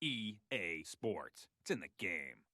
EA Sports. It's in the game.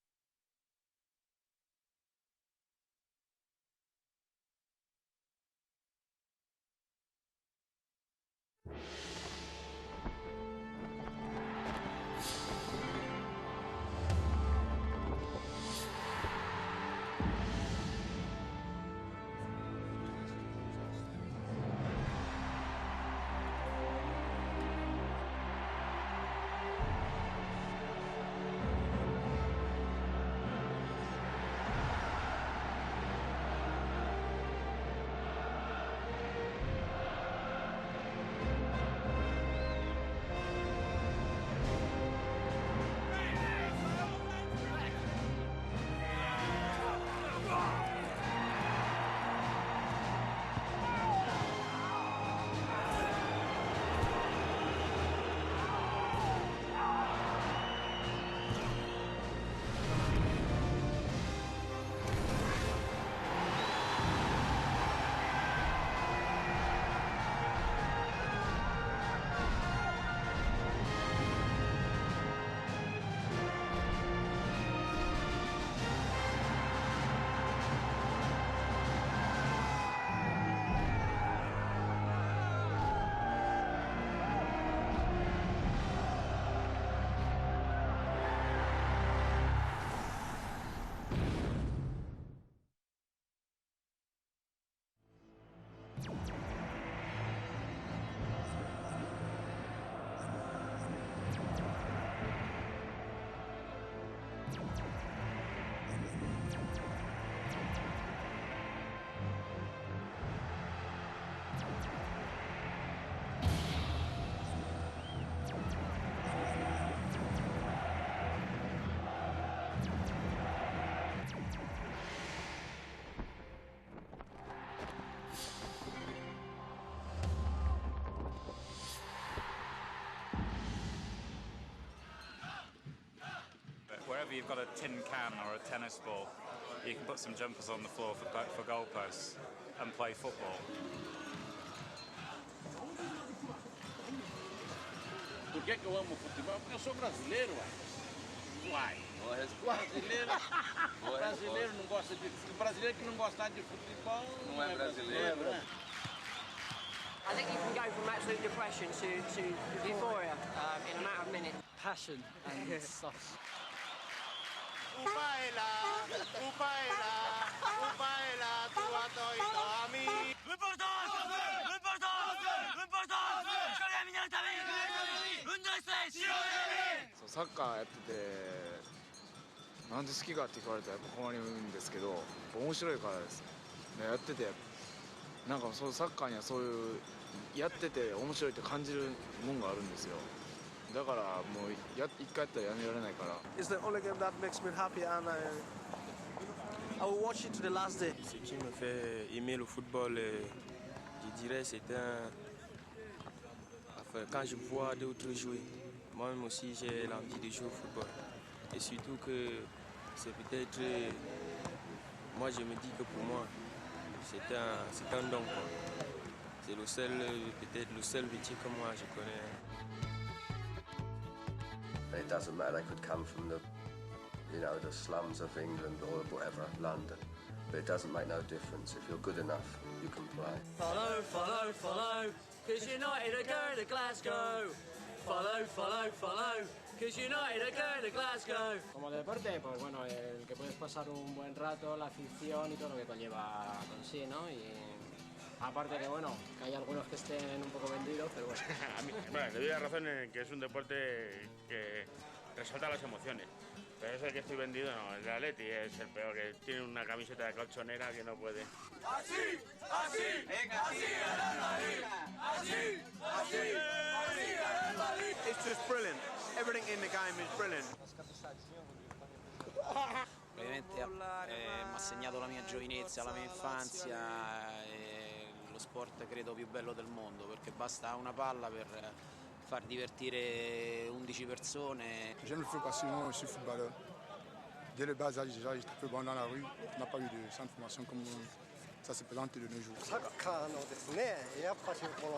Wherever you've got a tin can or a tennis ball, you can put some jumpers on the floor for goalposts and play football. Por que eu amo futebol? Porque eu sou brasileiro, uai. Brasileiro não gosta de futebol. Brasileiro que não gostar de futebol não é brasileiro, né? I think you can go from absolute depression to euphoria in a matter of minutes. Passion and sauce. Upaela, tu atoito a mí. Lo importante,サッカーやっててなんで好きかって聞かれたらやっぱ困るんですけど面白いからです。やっててなんかそうサッカーにはそういうやってて面白いって感じるもんがあるんですよ。だからもう一回やったらやめられないから。It's the only game that makes me happy and I will watch it to the last day. Ce qui me fait aimer le football, je dirais, c'est enfin, quand je vois d'autres jouer, moi-même aussi j'ai l'envie de jouer au football. Et surtout que c'est peut-être, moi je me dis que pour moi, c'est un don. C'est le seul, peut-être le seul métier que moi je connais. It doesn't matter, they could come from the slums of England or whatever, London. But it doesn't make no difference. If you're good enough, you can play. Follow, follow, follow, 'cause United are going to Glasgow. Follow, follow, follow, 'cause United are going to Glasgow. Como deporte, pues bueno, el que puedes pasar un buen rato, la afición y todo lo que conlleva con sí, ¿no? Y aparte que bueno, que hay algunos que estén un poco vendidos, pero bueno. A mí, bueno, le doy la razón en que es un deporte que resalta las emociones. Pero eso de que estoy vendido, no, el Atleti es el peor, que tiene una camiseta de colchonera que no puede. Así, así, así era el Madrid. Así, así, así era el Madrid. It's just brilliant. Everything in the game is brilliant. Ovviamente mi ha segnato la mia giovinezza, la mia infanzia, è lo sport credo più bello del mondo perché basta una palla per far divertire 11 persone. J'aime le foot parce que moi, je suis footballeur. Dès le bas âge, déjà, j'étais peu bon dans la rue. On n'a pas eu de centre de formation comme ça se présente de nos jours. サッカーのですね、やっぱしこ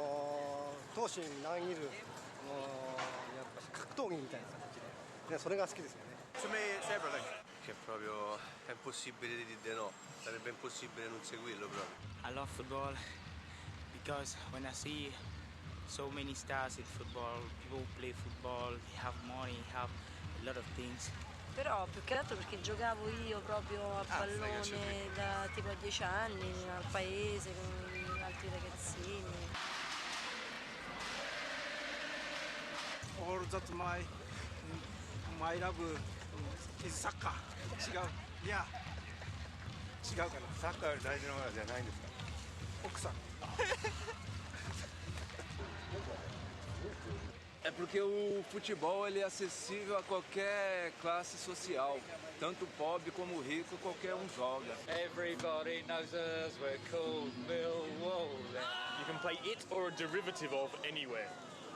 の闘志に難いるやっぱし格闘技みたいな形で。それが好きですよね。 To me it's everything. Che proprio è impossibile di no, sarebbe impossibile non seguirlo proprio. I love football because when I see so many stars in football, people who play football, they have money, have a lot of things. Però più che altro perché giocavo io proprio a pallone da tipo a 10 anni al paese con altri ragazzini. All that my love is soccer. 違う。いや、違うかな。サッカーより大事なものじゃないんですか。奥さん。 É porque o futebol ele é acessível a qualquer classe social, tanto pobre como rico, qualquer um joga. Everybody knows us, we're called Millwall. You can play it or a derivative of anywhere.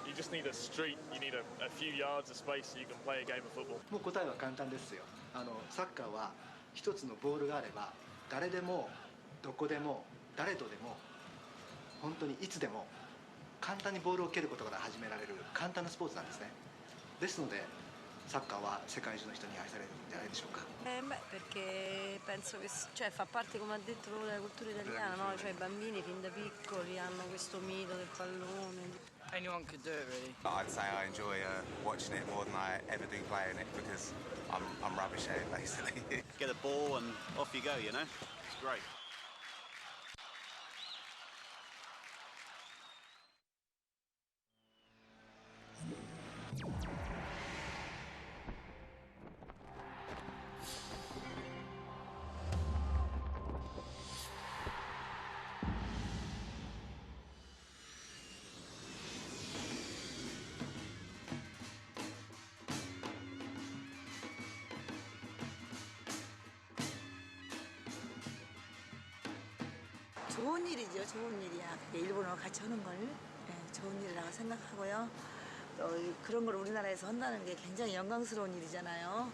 You just need a street, you need a few yards of space so you can play a game of football. もう答えは簡単ですよ。サッカーは一つのボールがあれば誰でもどこでも誰とでも本当にいつでも簡単にボールを蹴ることから始められる簡単なスポーツなんですね。ですのでサッカーは世界中の人に愛されるんじゃないでしょうか。Perché penso che cioè, fa parte, come ha detto, proprio della cultura italiana, no? Cioè i bambini fin da piccoli hanno questo mito del pallone. Anyone could do it, really. I'd say I enjoy watching it more than I ever do playing it because I'm rubbish at it, basically. Get a ball and off you go, you know? It's great. 좋은 일이죠, 좋은 일이야. 일본하고 같이 하는 걸 좋은 일이라고 생각하고요. 또 그런 걸 우리나라에서 한다는 게 굉장히 영광스러운 일이잖아요.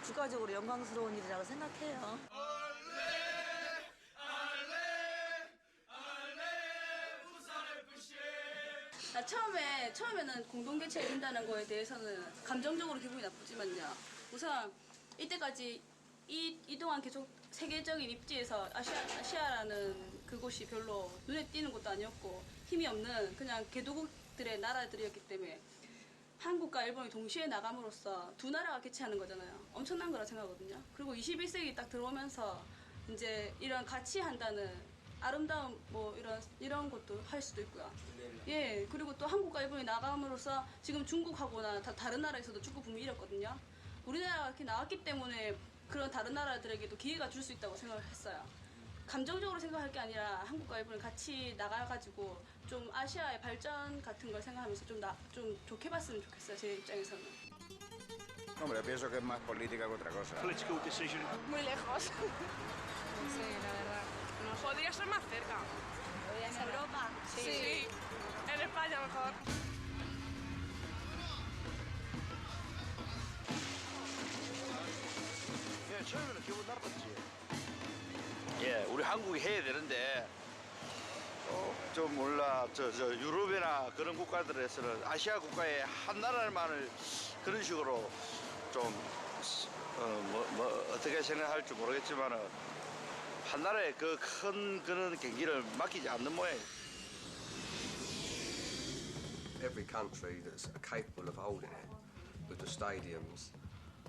국가적으로 영광스러운 일이라고 생각해요. 처음에는 공동 개최가 된다는 거에 대해서는 감정적으로 기분이 나쁘지만요. 우선 이때까지 이동안 계속 세계적인 입지에서 아시아라는 그곳이 별로 눈에 띄는 것도 아니었고 힘이 없는 그냥 개도국들의 나라들이었기 때문에 한국과 일본이 동시에 나감으로써 두 나라가 개최하는 거잖아요. 엄청난 거라 생각하거든요. 그리고 21세기 딱 들어오면서 이제 이런 같이 한다는 아름다운 뭐 이런 것도 할 수도 있고요. 예, 그리고 또 한국과 일본이 나감으로써 지금 중국하고나 다른 나라에서도 축구 붐이 일었거든요. 우리나라가 이렇게 나왔기 때문에 그런 다른 나라들에게도 기회가 줄 수 있다고 생각을 했어요. 감정적으로 생각할 게 아니라 한국과 일본이 같이 나가가지고 좀 아시아의 발전 같은 걸 생각하면서 좀 좋게 봤으면 좋겠어요, 제 입장에서는. Hombre, pienso que es más política que otra cosa. Political decision. Muy lejos. Sí, la verdad. No, podría ser más cerca. ¿En Europa? Sí. En España mejor. 처음에는 기분 나빴지. 예, 우리 한국이 해야 되는데 좀 몰라 저 유럽이나 그런 국가들에서는 아시아 국가의 한 나라만을 그런 식으로 좀 어떻게 생각할지 모르겠지만은 한 나라의 그 큰 그런 경기를 맡기지 않는 모양이에요. Every country that's capable of holding it with the stadiums.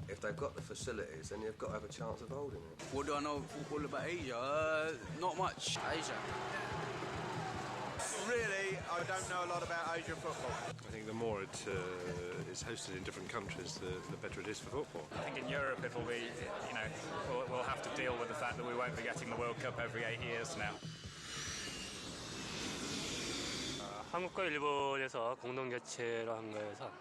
If they've got the facilities, then you've got to have a chance of holding it. What do I know all about Asia? Not much. Asia. Really, I don't know a lot about Asian football. I think the more it is hosted in different countries, the better it is for football. I think in Europe it'll be, we'll have to deal with the fact that we won't be getting the World Cup every 8 years now. 한국과 일본에서 공동 개최를 한 거에서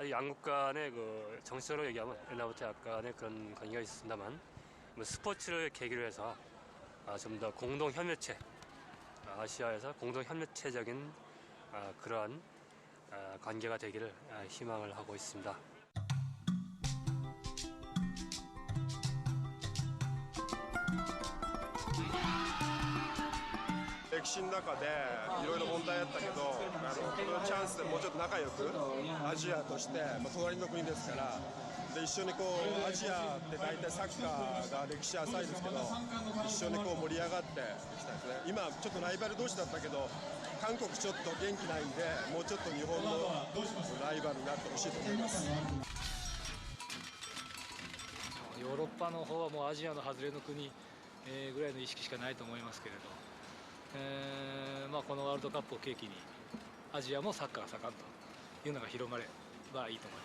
양국 간의 그 정치적으로 얘기하면 옛날부터 약간의 그런 관계가 있습니다만 스포츠를 계기로 해서 좀 더 공동 협력체, 아시아에서 공동 협력체적인 그러한 관계가 되기를 희망을 하고 있습니다. 歴史の中でいろいろ問題あったけど、このチャンスでもうちょっと仲良くアジアとして、隣の国ですからで一緒にこうアジアって大体サッカーが歴史浅いですけど一緒にこう盛り上がっていきたいですね。今ちょっとライバル同士だったけど韓国ちょっと元気ないんでもうちょっと日本のライバルになってほしいと思います。ヨーロッパの方はもうアジアの外れの国ぐらいの意識しかないと思いますけれど、このワールドカップを契機にアジアもサッカーが盛んというのが広まればいいと思います。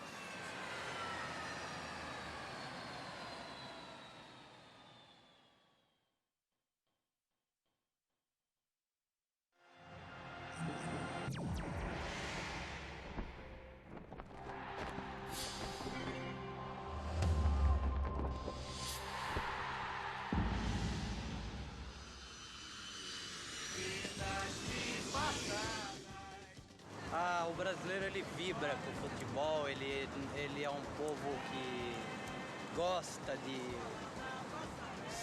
O brasileiro ele vibra com o futebol, ele é um povo que gosta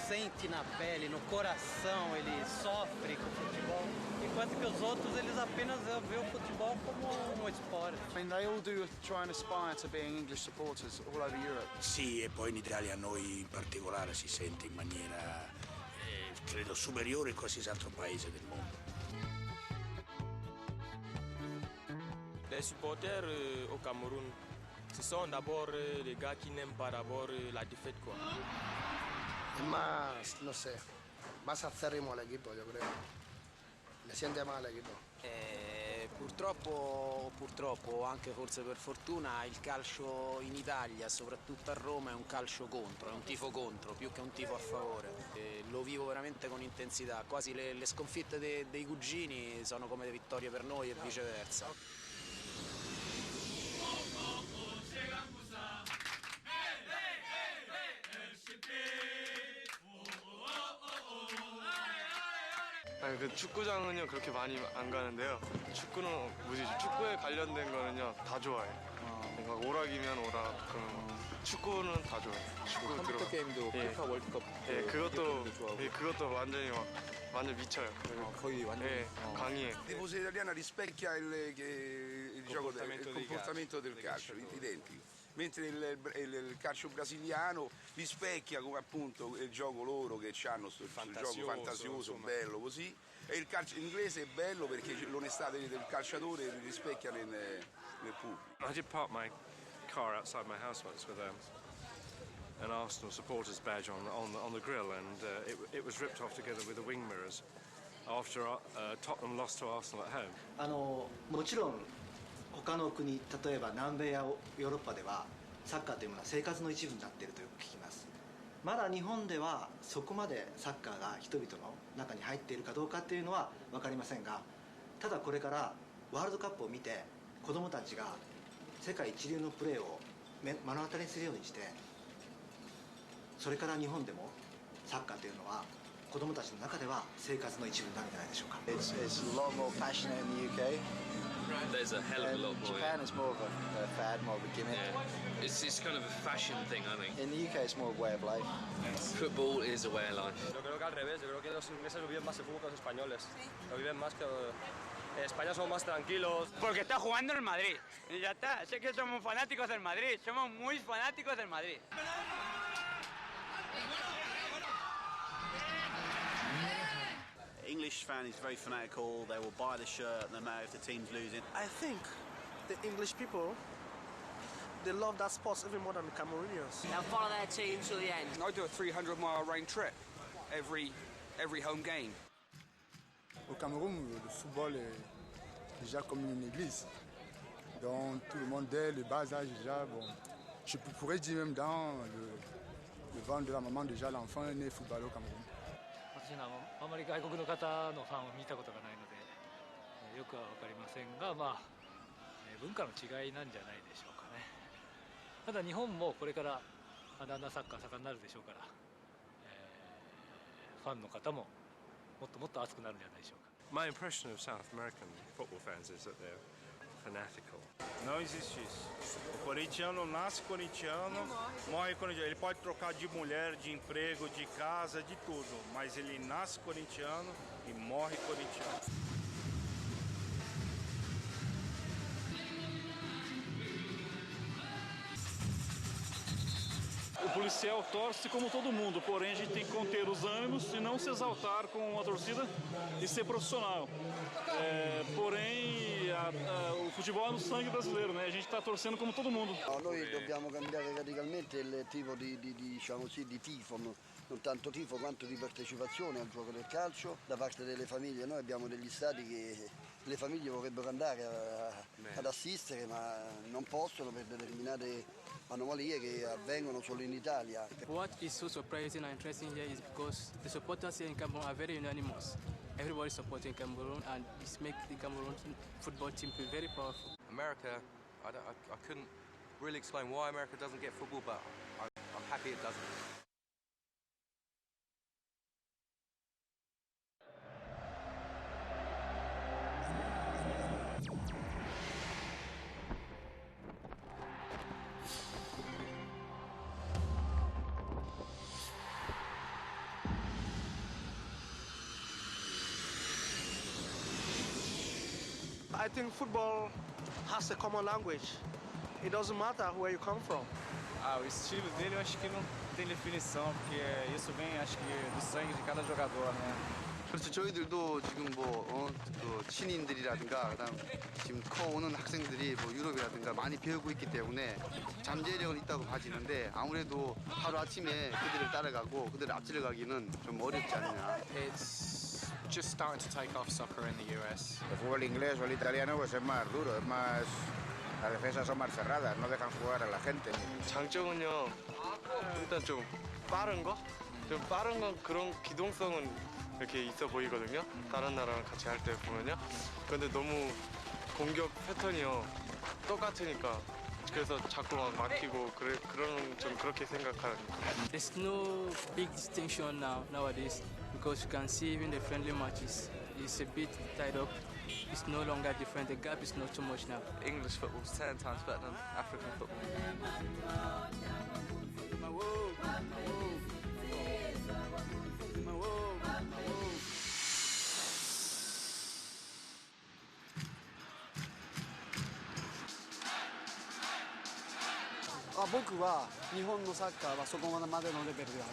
sente na pele, no coração, ele sofre com o futebol, enquanto que os outros eles apenas veem o futebol como um esporte. I mean, they all do try and aspire to being English supporters all over Europe. Sì, e poi in Italia noi in particolare si sente in maniera, credo, superiore a qualsiasi altro paese del mondo. Les supporters au Cameroun, ce sont d'abord les gars qui n'aiment pas d'abord la défaite, quoi. Es más, no sé, más acérrimo al equipo, yo creo. Le siente más al equipo. Purtroppo, anche forse per fortuna, il calcio in Italia, soprattutto a Roma, è un calcio contro, è un tifo contro, più che un tifo a favore. Lo vivo veramente con intensità, quasi le sconfitte dei cugini sono come le vittorie per noi e viceversa. 아니, 그 축구장은요 그렇게 많이 안 가는데요. 축구에 관련된 거는요 다 좋아해요. 뭔가 오락이면 오락, 그럼 축구는 다 좋아해요. 축구 컴퓨터 게임도 FIFA 월드컵 그것도 완전히 완전 미쳐요. 거의 완전 강의해. La tifoseria italiana rispecchia il comportamento del calcio, identico. Mentre il calcio brasiliano rispecchia come appunto il gioco loro che hanno il gioco fantasioso, bello così, e il calcio inglese è bello perché l'onestà del calciatore rispecchia nel pubblico. I did park my car outside my house once with an Arsenal supporters badge on the grill, and it was ripped off together with the wing mirrors after Tottenham lost to Arsenal at home. もちろん他の国、例えば南米やヨーロッパではサッカーというものは生活の一部になっているとよく聞きます。まだ日本ではそこまでサッカーが人々の中に入っているかどうかっていうのは分かりませんが、ただこれからワールドカップを見て子どもたちが世界一流のプレーを目の当たりにするようにして、それから日本でもサッカーというのは子どもたちの中では生活の一部になるんじゃないでしょうか。It's a lot more passionate in the UK. There's a hell of a lot more. Japan is more of a fad, more of a gimmick. Yeah. It's kind of a fashion thing, I think. In the UK, it's more a way of life. Football is a way of life. Yo creo que al revés. Yo creo que los ingleses lo viven más el fútbol que los españoles. Lo viven más que... En España somos más tranquilos. Porque está jugando el Madrid. Y ya está. Sé que somos fanáticos del Madrid. Somos muy fanáticos del Madrid. English fan is very fanatical. They will buy the shirt no matter if the team's losing. I think the English people, they love that sport even more than the Cameroonians. They'll follow their team till the end. I do a 300-mile rain trip every home game. Au Cameroun, le football est déjà comme une église. Donc tout le monde, dès le bas âge déjà, bon, je pourrais dire même dans le ventre de la maman déjà, l'enfant est né footballeur au Cameroun. 私はあまり外国の方のファンを見たことがないのでよくは分かりませんが、文化の違いなんじゃないでしょうかね。ただ日本もこれからだんだんサッカー盛んになるでしょうから、ファンの方ももっともっと熱くなるんじゃないでしょうか。My impression of South American football fans is that they're fanatical. Não existe isso. O corintiano nasce corintiano, morre corintiano. Ele pode trocar de mulher, de emprego, de casa, de tudo, mas ele nasce corintiano e morre morre corintiano. O policial torce como todo mundo, porém a gente tem que conter os ânimos e não se exaltar com a torcida e ser profissional. Porém, o futebol é no sangue brasileiro, né? A gente está torcendo come todo mundo. No, noi dobbiamo cambiare radicalmente il tipo diciamo così, di tifo, non tanto tifo quanto di partecipazione al gioco del calcio da parte delle famiglie. Noi abbiamo degli stadi che le famiglie vorrebbero andare ad assistere, ma non possono per determinate anomalie che avvengono solo in Italia. What is so surprising and interesting here is because the supporters here in Cameroon are very unanimous. Everybody is supporting Cameroon, and this makes the Cameroon football team feel very powerful. America, I couldn't really explain why America doesn't get football, but I'm happy it doesn't. I think football has a common language. It doesn't matter where you come from. O estilo dele eu acho que não tem definição, porque isso vem, acho que, do sangue de cada jogador, né? 그렇죠. 저희들도 지금 그 신인들이라든가 그다음 지금 커오는 학생들이 뭐 유럽이라든가 많이 배우고 있기 때문에 잠재력은 있다고 봐지는데 아무래도 하루 아침에 그들을 따라가고 그들을 앞질러 가기는 좀 어렵지 않느냐. It's just starting to take off soccer in the US. El fútbol inglés o el italiano pues es más duro, es más las defensas son más cerradas, no dejan jugar a la gente. 장점은요. 일단 좀 빠른 거? 좀 빠른 건 그런 기동성은 이렇게 있어 보이거든요. 다른 나라랑 같이 할 때 보면요. 근데 너무 공격 패턴이요 똑같으니까 그래서 자꾸 막 막히고 그런 좀 그렇게 생각하는. There's no big distinction nowadays because you can see even the friendly matches. It's a bit tied up. It's no longer different. The gap is not too much now. English football's 10 times better than African football.僕は日本のサッカーはそこまでのレベルでは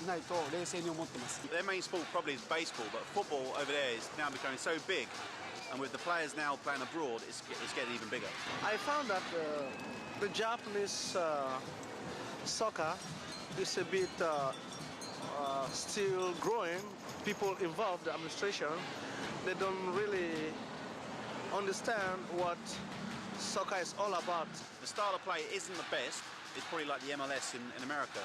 ないと冷静に思ってます。Their main sport probably is baseball, but football over there is now becoming so big, and with the players now playing abroad, it's getting even bigger. I found that the Japanese soccer is a bit still growing. People involved, the administration, they don't really understand what soccer is all about. The style of play isn't the best. It's probably like the MLS in America.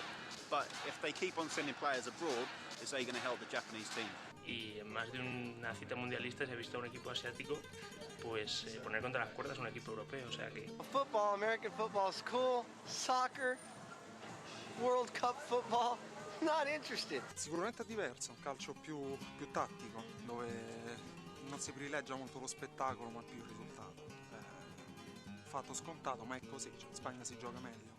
But if they keep on sending players abroad, is they going to help the Japanese team? Y en más de una cita mundialista se ha visto a un equipo asiático pues poner contra las cuerdas a un equipo europeo, o sea que... Football, American football is cool. Soccer, World Cup football, not interested. Sicuramente è diverso, un calcio più tattico, dove non si privilegia molto lo spettacolo ma più il risultato. Fatto scontato, ma è così, in Spagna si gioca meglio.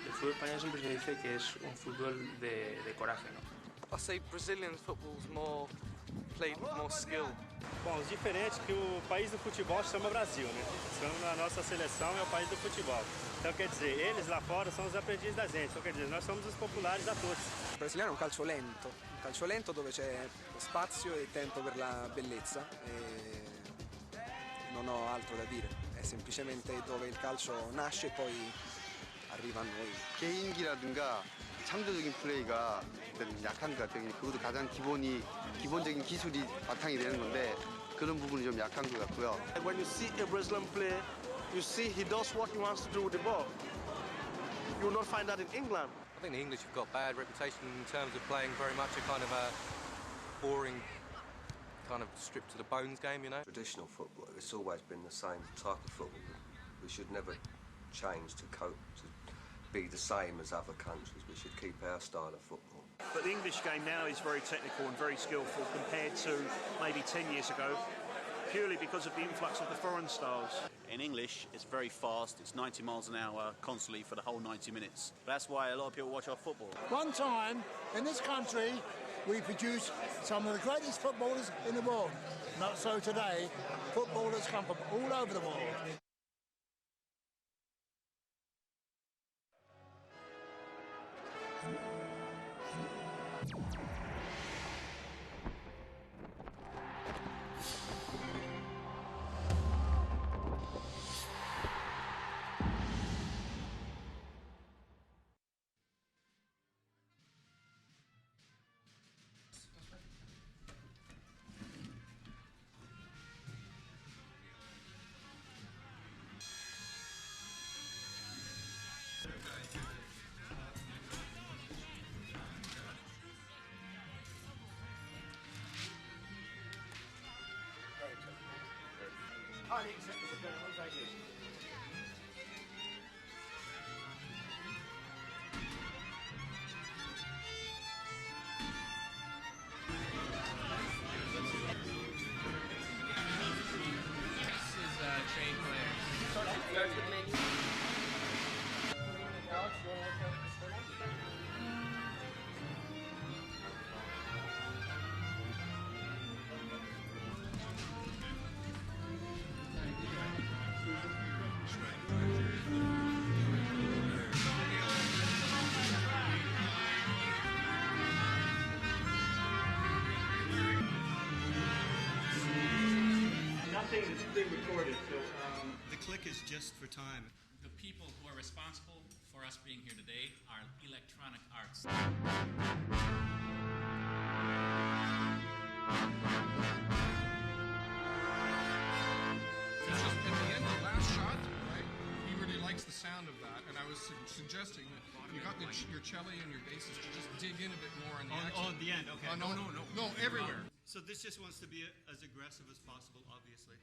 El fútbol español siempre se dice que es un fútbol de coraje, ¿no? I say Brazilian football's played with more skill. Bom, o diferente é que o país do futebol chama Brasil, né? A nossa seleção é o país do futebol. Então, quer dizer, eles lá fora são os aprendizes da gente. Então, quer dizer, nós somos os populares da todos. Il brasiliano è un calcio lento dove c'è spazio e tempo per la bellezza e non ho altro da dire. È semplicemente dove il calcio nasce e poi arriva a noi. 개인기라든가 창조적인 플레이가 약한 것 같아요. 그것도 가장 기본적인 기술이 바탕이 되는 건데 그런 부분이 좀 약한 것 같고요. When you see a Brazilian player, you see he does what he wants to do with the ball. You will not find that in England. I think the English have got bad reputation in terms of playing very much a kind of a boring, kind of stripped to the bones game, you know. Traditional football, it's always been the same type of football. We should never change to cope to be the same as other countries. We should keep our style of football. But the English game now is very technical and very skillful compared to maybe 10 years ago, purely because of the influx of the foreign styles. In English, it's very fast. It's 90 miles an hour constantly for the whole 90 minutes. That's why a lot of people watch our football. One time, in this country, we produced some of the greatest footballers in the world. Not so today. Footballers come from all over the world. Highly acceptable, gentlemen, thank you. This is train players. Starts with menu. Nothing is pre-recorded, so the click is just for time. The people who are responsible for us being here today are Electronic Arts. It's just at the end, the last shot, right? He really likes the sound of that, and I was suggesting that you got your cello and your basses to just dig in a bit more on the accent. Oh, at the end, okay. No, everywhere. So this just wants to be as aggressive as possible, obviously.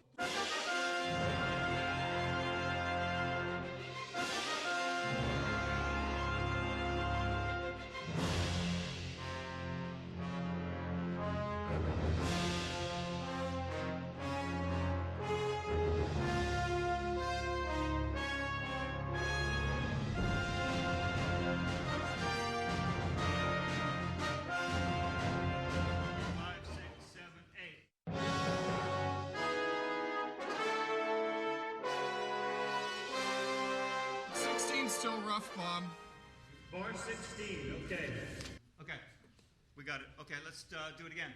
Still rough, Bob. Bar 16, okay. Okay, we got it. Okay, let's do it again.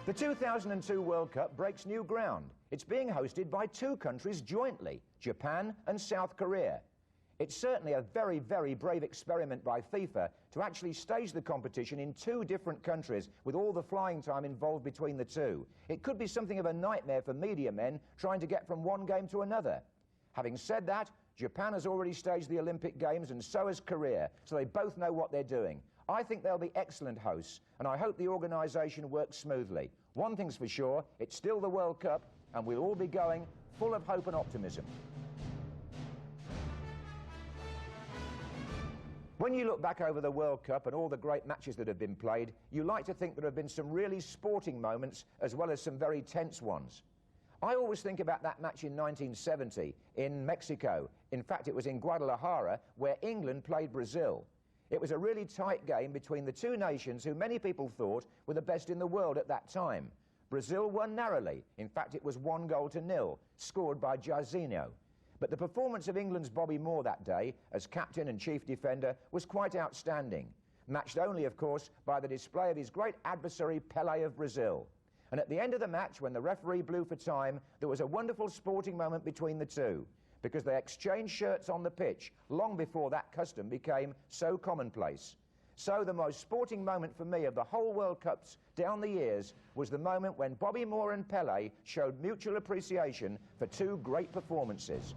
The 2002 World Cup breaks new ground. It's being hosted by two countries jointly, Japan and South Korea. It's certainly a very, very brave experiment by FIFA to actually stage the competition in two different countries with all the flying time involved between the two. It could be something of a nightmare for media men trying to get from one game to another. Having said that, Japan has already staged the Olympic Games and so has Korea, so they both know what they're doing. I think they'll be excellent hosts, and I hope the organisation works smoothly. One thing's for sure, it's still the World Cup, and we'll all be going full of hope and optimism. When you look back over the World Cup and all the great matches that have been played, you like to think there have been some really sporting moments as well as some very tense ones. I always think about that match in 1970 in Mexico. In fact, it was in Guadalajara where England played Brazil. It was a really tight game between the two nations who many people thought were the best in the world at that time. Brazil won narrowly. In fact, it was 1-0, scored by Jairzinho. But the performance of England's Bobby Moore that day, as captain and chief defender, was quite outstanding, matched only, of course, by the display of his great adversary, Pelé of Brazil. And at the end of the match, when the referee blew for time, there was a wonderful sporting moment between the two, because they exchanged shirts on the pitch long before that custom became so commonplace. So the most sporting moment for me of the whole World Cups down the years was the moment when Bobby Moore and Pelé showed mutual appreciation for two great performances.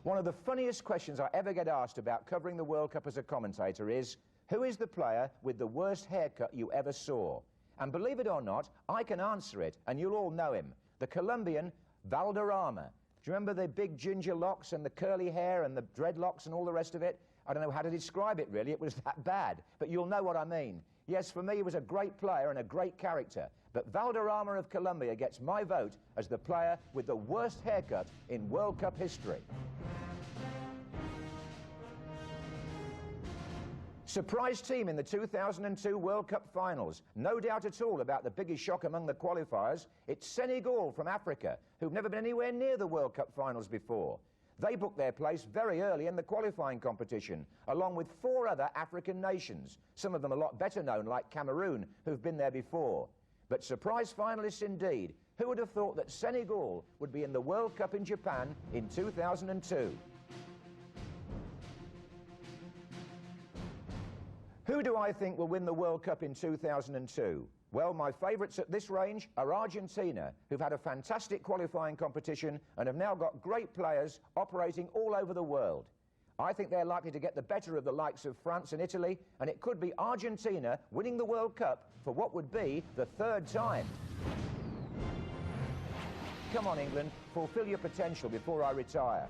One of the funniest questions I ever get asked about covering the World Cup as a commentator is, who is the player with the worst haircut you ever saw? And believe it or not, I can answer it, and you'll all know him. The Colombian Valderrama. Do you remember the big ginger locks and the curly hair and the dreadlocks and all the rest of it? I don't know how to describe it, really. It was that bad. But you'll know what I mean. Yes, for me, he was a great player and a great character. But Valderrama of Colombia gets my vote as the player with the worst haircut in World Cup history. Surprise team in the 2002 World Cup finals. No doubt at all about the biggest shock among the qualifiers. It's Senegal from Africa, who've never been anywhere near the World Cup finals before. They booked their place very early in the qualifying competition, along with 4 other African nations, some of them a lot better known, like Cameroon, who've been there before. But surprise finalists indeed. Who would have thought that Senegal would be in the World Cup in Japan in 2002? Who do I think will win the World Cup in 2002? Well, my favourites at this range are Argentina, who've had a fantastic qualifying competition and have now got great players operating all over the world. I think they're likely to get the better of the likes of France and Italy, and it could be Argentina winning the World Cup for what would be the 3rd time. Come on, England, fulfil your potential before I retire.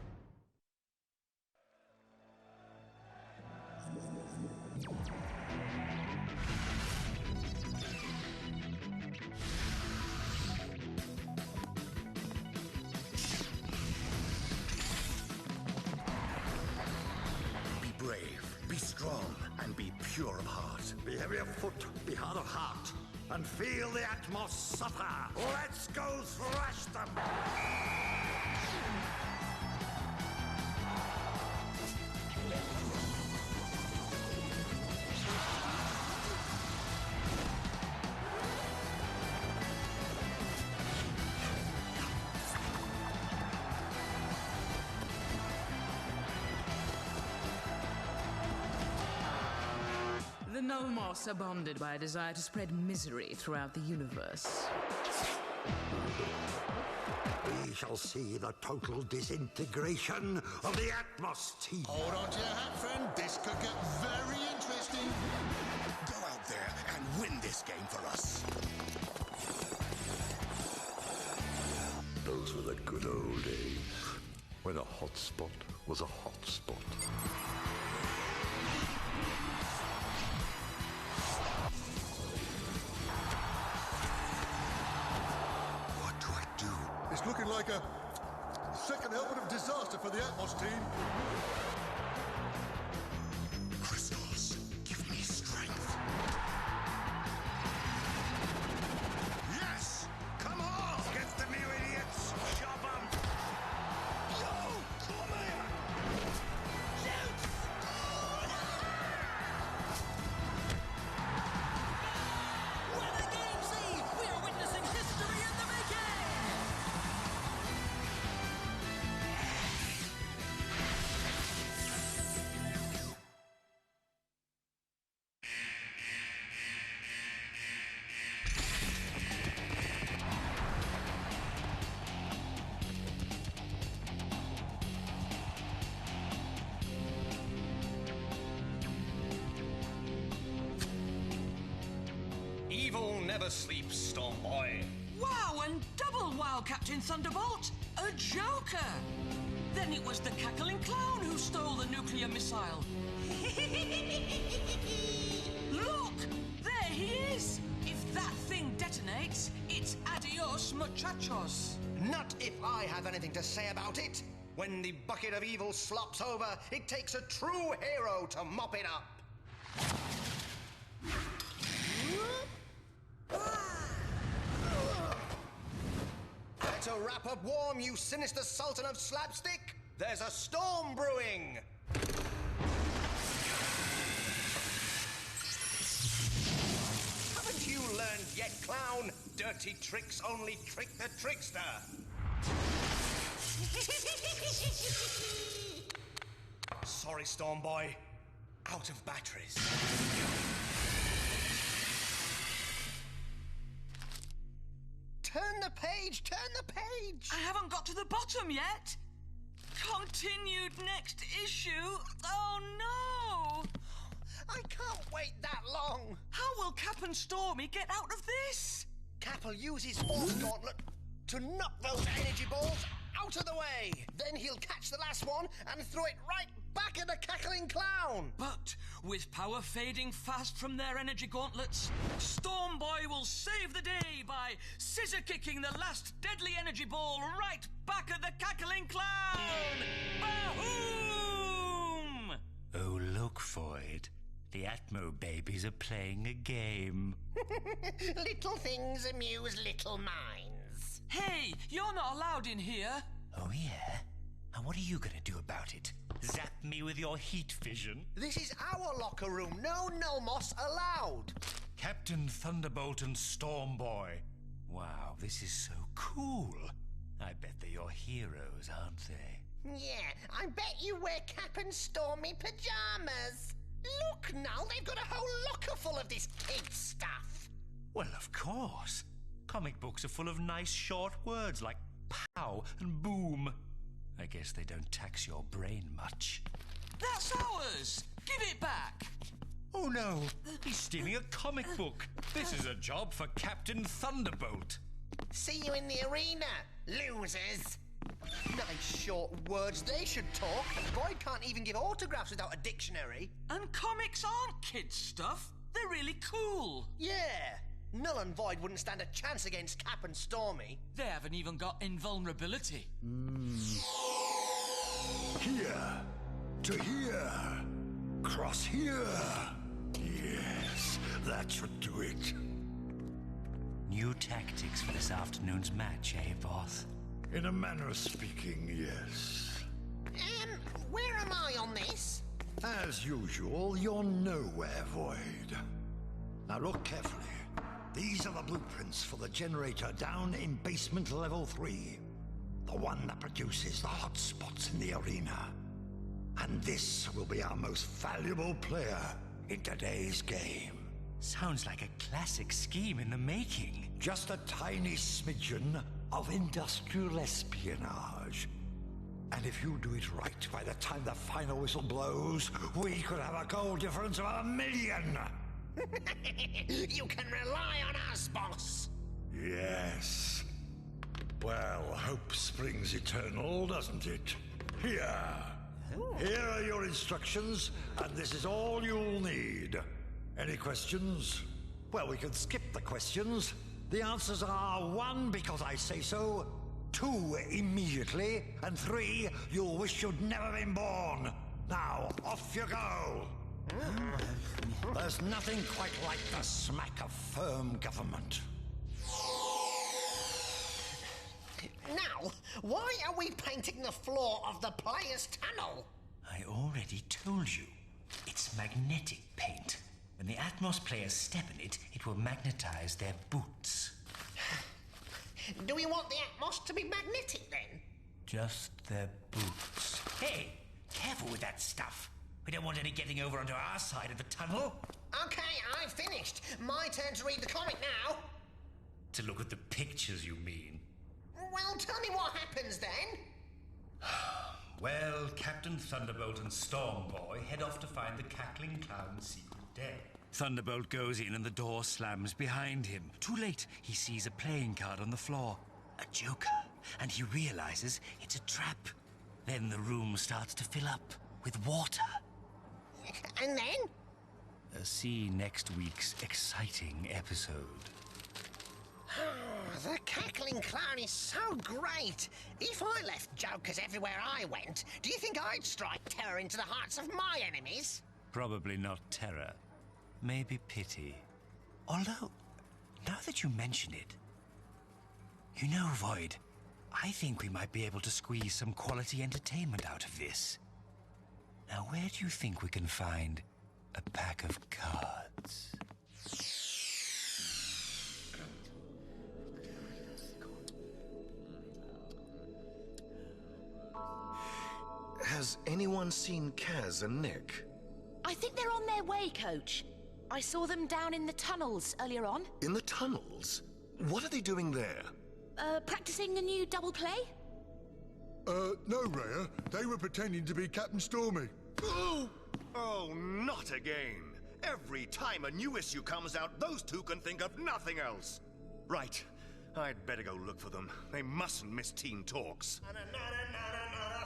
Be strong and be pure of heart. Be heavy of foot, be hard of heart, and feel the Atmos suffer. Let's go thrash them! The Nomos are bonded by a desire to spread misery throughout the universe. We shall see the total disintegration of the Atmos team. Hold on to your hat, friend. This could get very interesting. Go out there and win this game for us. Those were the good old days, when a hot spot was a hot spot. It's looking like a second helping of disaster for the Atmos team. Crystals, give me strength. Yes! Come on! Get them, you idiots! Shove them! Yo! Come here! Shoot! When the game's Eve, we are witnessing history in the making! Evil never sleeps, Storm Boy. Wow, and double wow, Captain Thunderbolt! A joker! Then it was the cackling clown who stole the nuclear missile. Look! There he is! If that thing detonates, it's adios, muchachos. Not if I have anything to say about it. When the bucket of evil slops over, it takes a true hero to mop it up. Better wrap up warm, you sinister sultan of slapstick! There's a storm brewing! Haven't you learned yet, clown? Dirty tricks only trick the trickster! Sorry, Storm Boy. Out of batteries. Turn the page! Turn the page! I haven't got to the bottom yet. Continued next issue. Oh no! I can't wait that long. How will Cap and Stormy get out of this? Cap will use his force gauntlet to knock those energy balls out of the way. Then he'll catch the last one and throw it right back at the cackling clown. But with power fading fast from their energy gauntlets, Storm Boy will save the day by scissor kicking the last deadly energy ball right back at the cackling clown. Bahoom! Oh, look, Void. The Atmo babies are playing a game. Little things amuse little minds. Hey, you're not allowed in here. Oh, yeah? And what are you going to do about it? Zap me with your heat vision? This is our locker room. No Nomos allowed. Captain Thunderbolt and Storm Boy. Wow, this is so cool. I bet they're your heroes, aren't they? Yeah, I bet you wear Cap and Stormy pajamas. Look, Null, they've got a whole locker full of this kid stuff. Well, of course. Comic books are full of nice short words like pow and boom. I guess they don't tax your brain much. That's ours! Give it back! Oh no, he's stealing a comic book. This is a job for Captain Thunderbolt. See you in the arena, losers. Nice short words, they should talk. Boy can't even give autographs without a dictionary. And comics aren't kids' stuff. They're really cool. Yeah. Null and Void wouldn't stand a chance against Cap and Stormy. They haven't even got invulnerability. Here. To here. Cross here. Yes, that should do it. New tactics for this afternoon's match, eh, Voth? In a manner of speaking, yes. Where am I on this? As usual, you're nowhere, Void. Now look carefully. These are the blueprints for the generator down in basement level 3. The one that produces the hot spots in the arena. And this will be our most valuable player in today's game. Sounds like a classic scheme in the making. Just a tiny smidgen of industrial espionage. And if you do it right, by the time the final whistle blows, we could have a goal difference of 1 million! You can rely on us, boss. Yes. Well, hope springs eternal, doesn't it? Here. Here are your instructions, and this is all you'll need. Any questions? Well, we can skip the questions. The answers are 1, because I say so, 2, immediately, and 3, you'll wish you'd never been born. Now, off you go. There's nothing quite like the smack of firm government. Now, why are we painting the floor of the players' tunnel? I already told you. It's magnetic paint. When the Atmos players step in it, it will magnetize their boots. Do we want the Atmos to be magnetic, then? Just their boots. Hey, careful with that stuff. We don't want any getting over onto our side of the tunnel. Okay, I've finished. My turn to read the comic now. To look at the pictures, you mean? Well, tell me what happens then. Well, Captain Thunderbolt and Storm Boy head off to find the cackling clown's secret den. Thunderbolt goes in and the door slams behind him. Too late, he sees a playing card on the floor. A joker. And he realizes it's a trap. Then the room starts to fill up with water. And then? See next week's exciting episode. The cackling clown is so great. If I left jokers everywhere I went, do you think I'd strike terror into the hearts of my enemies? Probably not terror. Maybe pity. Although, now that you mention it, you know, Void, I think we might be able to squeeze some quality entertainment out of this. Now, where do you think we can find a pack of cards? Has anyone seen Kaz and Nick? I think they're on their way, Coach. I saw them down in the tunnels earlier on. In the tunnels? What are they doing there? Practicing a new double play? No, Rhea. They were pretending to be Captain Stormy. Oh! Oh, not again. Every time a new issue comes out, those two can think of nothing else. Right. I'd better go look for them. They mustn't miss team talks.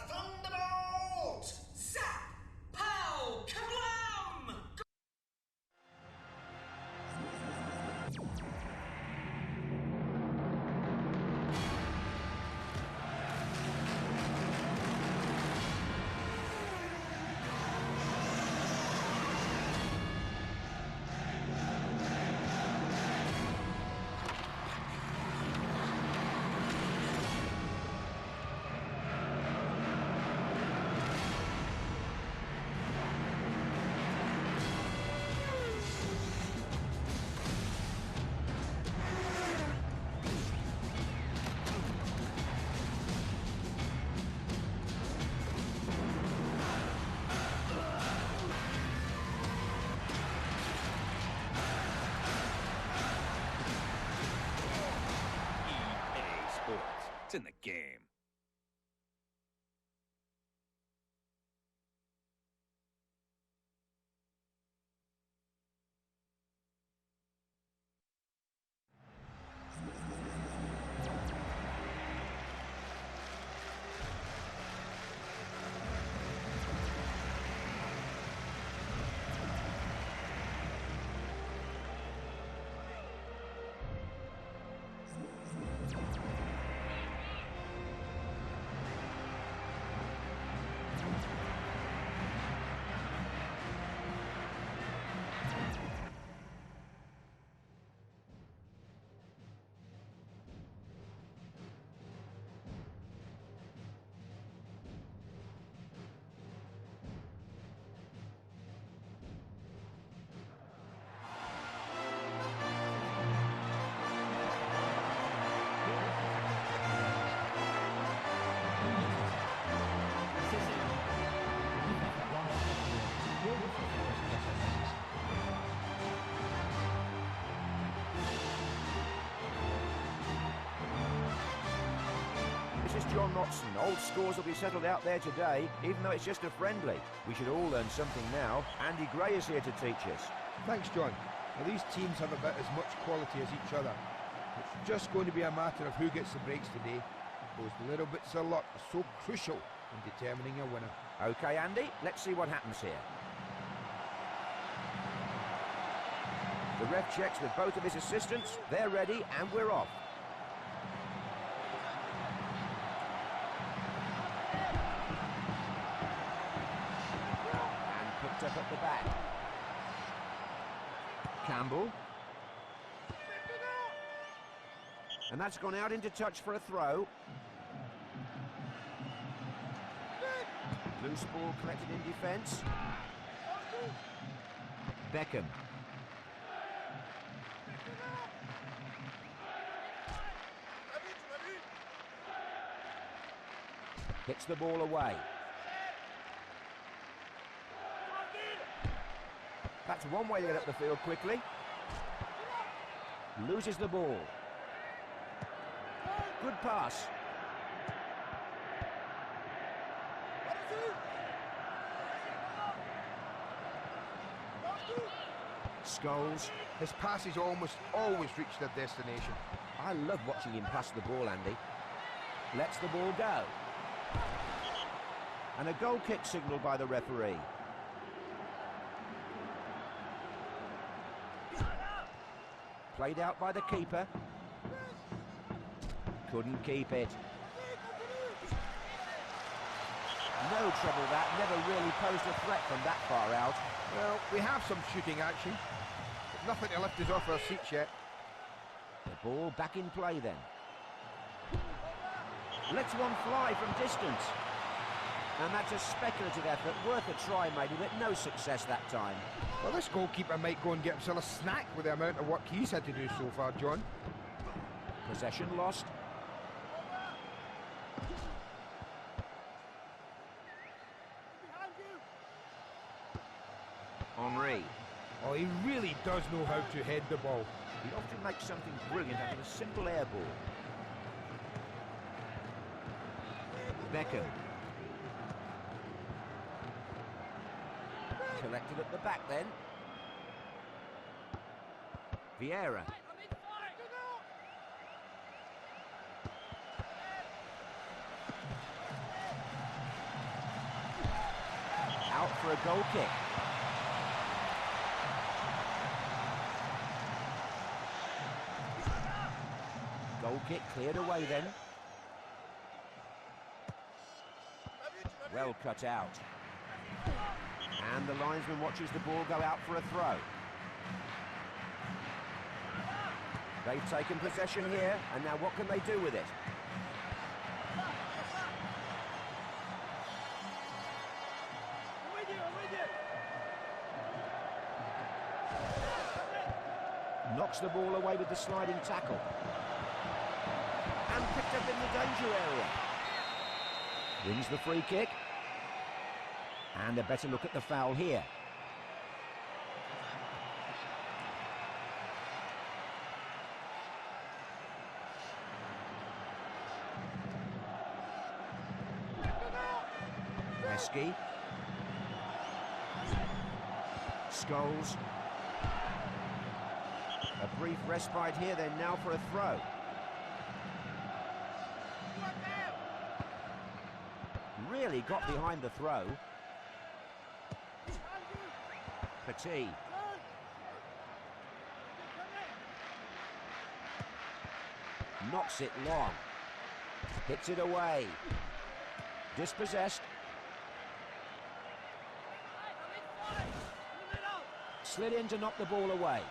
Thunderbolt! Zap! Pow! Kablam! It's in the game. This is John Watson. Old scores will be settled out there today, even though it's just a friendly. We should all learn something now. Andy Gray is here to teach us. Thanks, John. Now, these teams have about as much quality as each other. It's just going to be a matter of who gets the breaks today. Those little bits of luck are so crucial in determining a winner. OK, Andy, let's see what happens here. The ref checks with both of his assistants. They're ready, and we're off. And picked up at the back. Campbell. And that's gone out into touch for a throw. Loose ball collected in defence. Beckham. Hits the ball away. That's one way to get up the field quickly. Loses the ball. Good pass. Scholes. His passes almost always reach their destination. I love watching him pass the ball, Andy. Lets the ball go. And a goal kick signalled by the referee. Played out by the keeper. Couldn't keep it. No trouble that, never really posed a threat from that far out. Well, we have some shooting action, but nothing to lift us off our seats yet. The ball back in play then. Lets one fly from distance. And that's a speculative effort, worth a try maybe, but no success that time. Well, this goalkeeper might go and get himself a snack with the amount of work he's had to do so far, John. Possession lost. Henri. Oh, he really does know how to head the ball. He often makes something brilliant out of a simple air ball. Beckham. Collected at the back then. Vieira. Out for a goal kick. Goal kick cleared away then. Well cut out. And the linesman watches the ball go out for a throw. They've taken possession here, and now what can they do with it? Knocks the ball away with the sliding tackle. And picked up in the danger area. Wins the free kick. And a better look at the foul here. Heskey. Scholes. A brief respite here then, now for a throw. Really got behind the throw. Petit. Knocks it long. Hits it away. Dispossessed. Slid in to knock the ball away.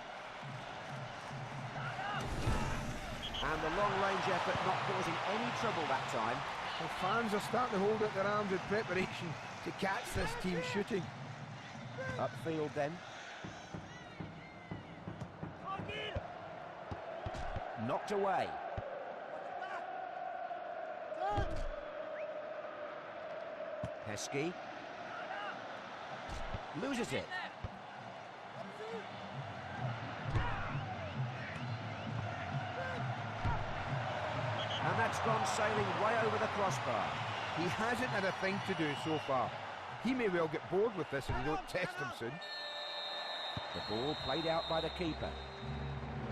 And the long-range effort not causing any trouble that time. The fans are starting to hold up their arms in preparation to catch this team shooting. Upfield then. Knocked away. Heskey. Loses it. And that's gone sailing way over the crossbar. He hasn't had a thing to do so far. He may well get bored with this if you don't test him soon. The ball played out by the keeper.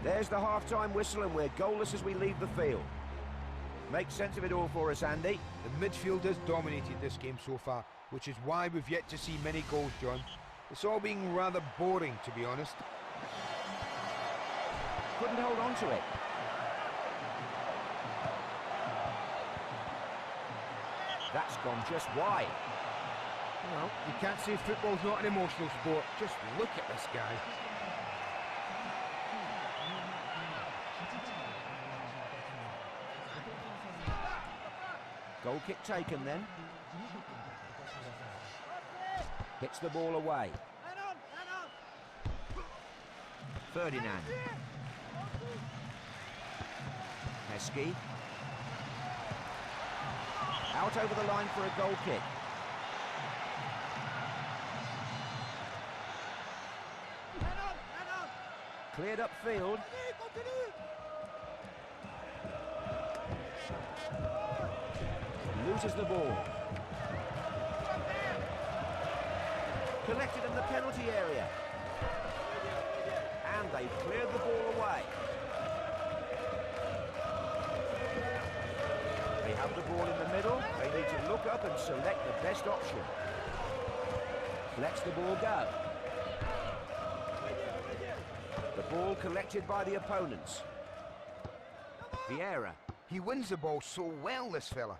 There's the half-time whistle and we're goalless as we leave the field. Make sense of it all for us, Andy. The midfield has dominated this game so far, which is why we've yet to see many goals, John. It's all being rather boring, to be honest. Couldn't hold on to it. That's gone just wide. Well, you can't say football's not an emotional sport. Just look at this guy. Goal kick taken then. Hits the ball away. Ferdinand. Heskey. Out over the line for a goal kick. Cleared upfield. Loses the ball. Collected in the penalty area. And they've cleared the ball away. They have the ball in the middle. They need to look up and select the best option. Lets the ball go. The ball collected by the opponents. Vieira. He wins the ball so well, this fella.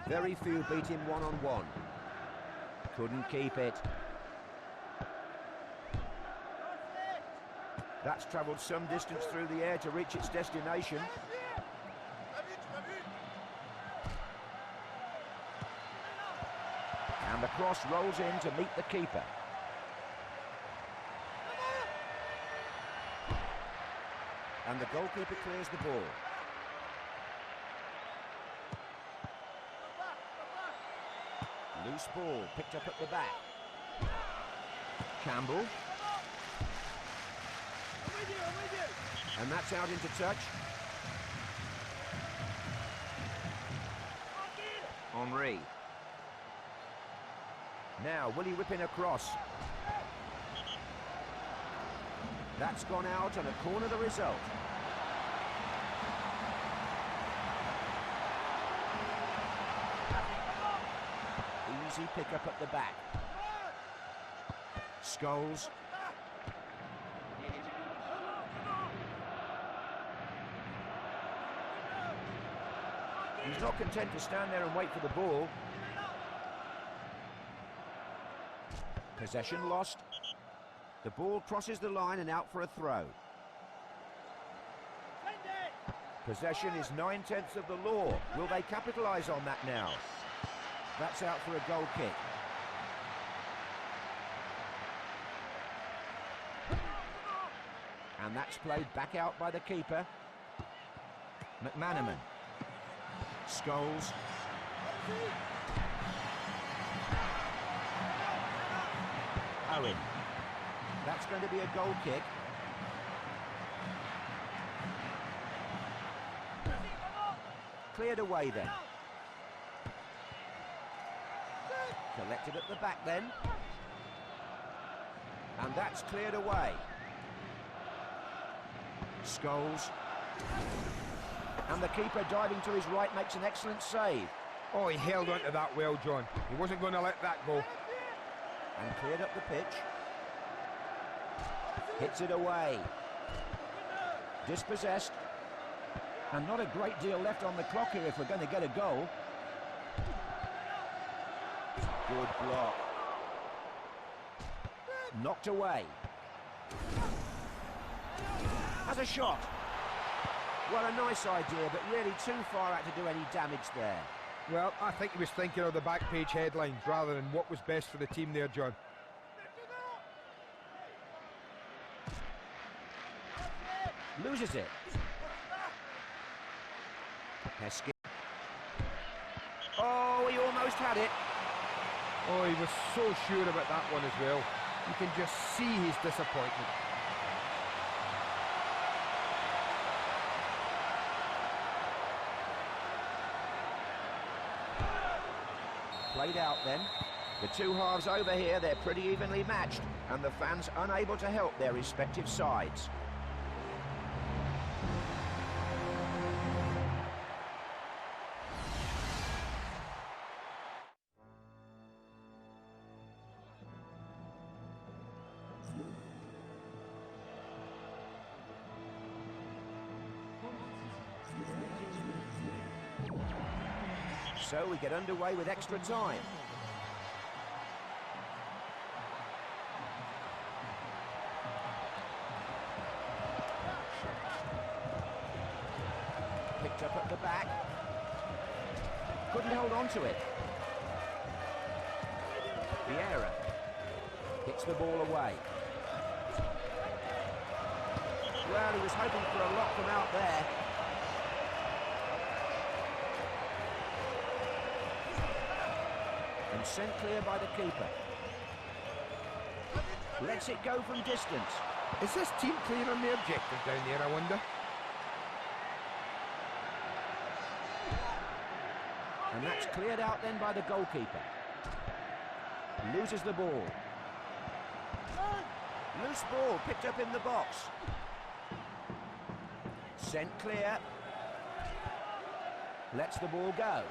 Very few beat him one-on-one. Couldn't keep it. That's travelled some distance through the air to reach its destination. cross rolls in to meet the keeper. And the goalkeeper clears the ball. Loose ball picked up at the back. Campbell. And that's out into touch. Henry. Now, will he whip in a cross? That's gone out and a corner the result. Easy pick up at the back. Scholes. He's not content to stand there and wait for the ball. Possession lost. The ball crosses the line and out for a throw. Possession is 9/10 of the law. Will they capitalise on that now? That's out for a goal kick. And that's played back out by the keeper. McManaman. Scholes. Owen. That's going to be a goal kick. Cleared away then. Collected at the back then. And that's cleared away. Scholes. And the keeper diving to his right makes an excellent save. Oh, he held on to that well, John. He wasn't going to let that go. And cleared up the pitch. Hits it away. Dispossessed. And not a great deal left on the clock here if we're going to get a goal. Good block. Knocked away. Has a shot. Well, a nice idea, but really too far out to do any damage there. Well, I think he was thinking of the back page headlines rather than what was best for the team there, John. Loses it. Heskey. Oh, he almost had it. Oh, he was so sure about that one as well. You can just see his disappointment. Played out then. The two halves over here, they're pretty evenly matched, and the fans unable to help their respective sides. So we get underway with extra time. Picked up at the back. Couldn't hold on to it. Vieira hits the ball away. Well, he was hoping for a lot from out there. And sent clear by the keeper. Lets it go from distance. Is this team clear on the objective down there, I wonder? And that's cleared out then by the goalkeeper. Loses the ball. Loose ball picked up in the box. Sent clear. Lets the ball go.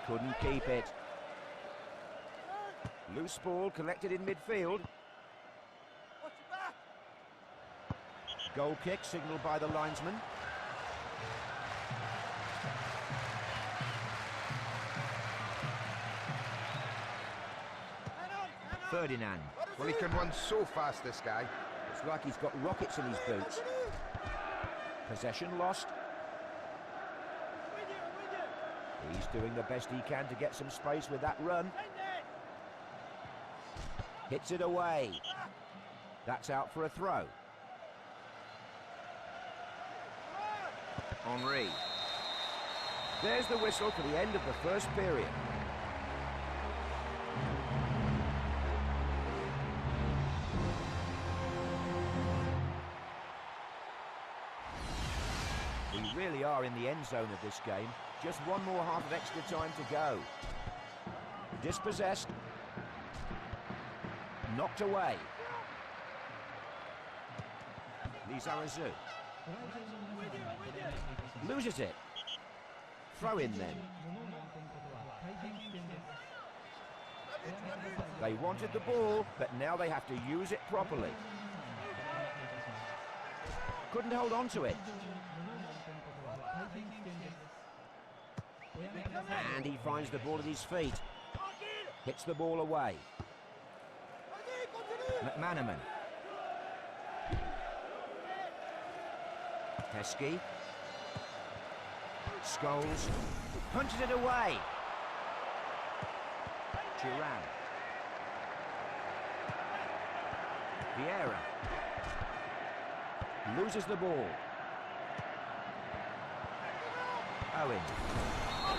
Couldn't keep it. Loose ball collected in midfield. Goal kick signalled by the linesman. Ferdinand. Well, he can run so fast, this guy. It's like he's got rockets in his boots. Possession lost. He's doing the best he can to get some space with that run. Hits it away. That's out for a throw. Henri. There's the whistle for the end of the first period. We really are in the end zone of this game. Just one more half of extra time to go. Dispossessed. Knocked away. Lizarazu. Loses it. Throw in then. They wanted the ball, but now they have to use it properly. Couldn't hold on to it. And he finds the ball at his feet. Hits the ball away. McManaman. Heskey. Scholes. Punches it away. Duran. Vieira. Loses the ball. Owen.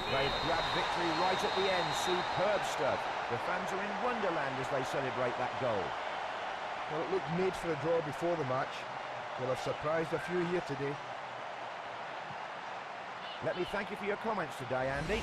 They've grabbed victory right at the end. Superb stuff. The fans are in wonderland as they celebrate that goal. Well, it looked made for a draw before the match. They'll have surprised a few here today. Let me thank you for your comments today, Andy.